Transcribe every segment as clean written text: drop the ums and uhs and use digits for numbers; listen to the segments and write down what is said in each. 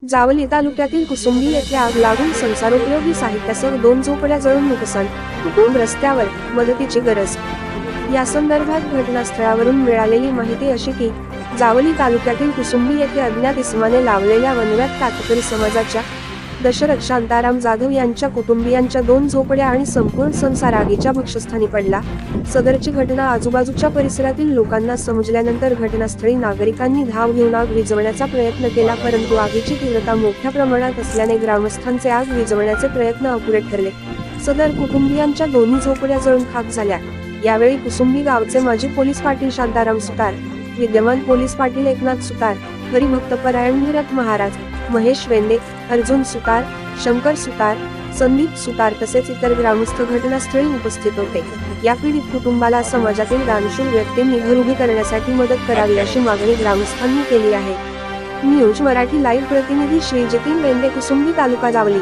जावली तालुक्यातील कुसुंबी येथे आग लागून संसारोपयोगी साहित्यासह 2 झोपड्या जळून नुकसान, कुटुंब रस्त्यावर, मदतीची गरज। या संदर्भात घटनास्थळावरून मिळालेली माहिती अशी की जावली तालुक्यातील कुसुंबी येथे अज्ञात इसमाने लावलेल्या वनव्यात कातकरी समाजाच्या दशरथ शांताराम जाधव यांच्या कुटुंबियांच्या 2 झोपड्या आणि संपूर्ण संसार आगीच्या भक्षस्थानी पडला। सदरची घटना आजूबाजूच्या परिसरातील लोकांना समजल्यानंतर घटनास्थळी नागरिकांनी धाव घेऊन आग विझवण्याचा प्रयत्न केला, परंतु आगीची तीव्रता मोठ्या प्रमाणात असल्याने ग्रामस्थांचे आग विझवण्याचे प्रयत्न अपुरे ठरले। सदर कुटुंबियांच्या दोन्ही झोपड्या जळून खाक झाल्या। यावेळी कुसुंबी गावचे माजी पोलीस पाटील शांताराम सुतार, विद्यमान पोलीस पाटील एकनाथ सुतार, हरिभक्तपरायण भरत महाराज, महेश वेंदे, अर्जुन सुतार, शंकर सुतार, संदीप सुतार तसेच इतर ग्रामस्थ घटनास्थळी उपस्थित होते। या पीडित कुटुंबाला समाजातील दानशूर व्यक्तींनी घर उभी करण्यासाठी मदत करावी अशी मागणी ग्रामस्थांनी केली आहे। न्यूज मराठी लाईव्ह प्रतिनिधी श्री जतीन वेंदे, कुसुंबी तालुका जावली।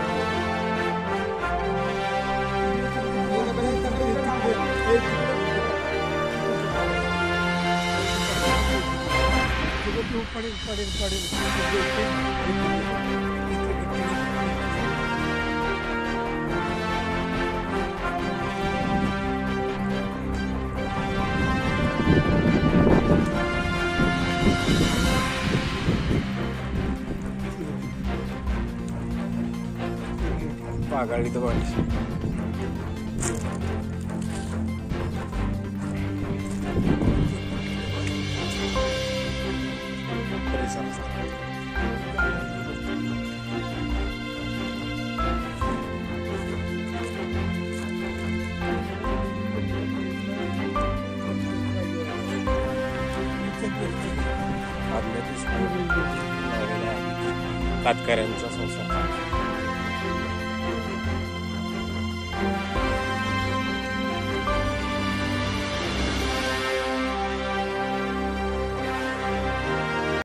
पागाळी तो पाणी कातकऱ्यांचा संसार।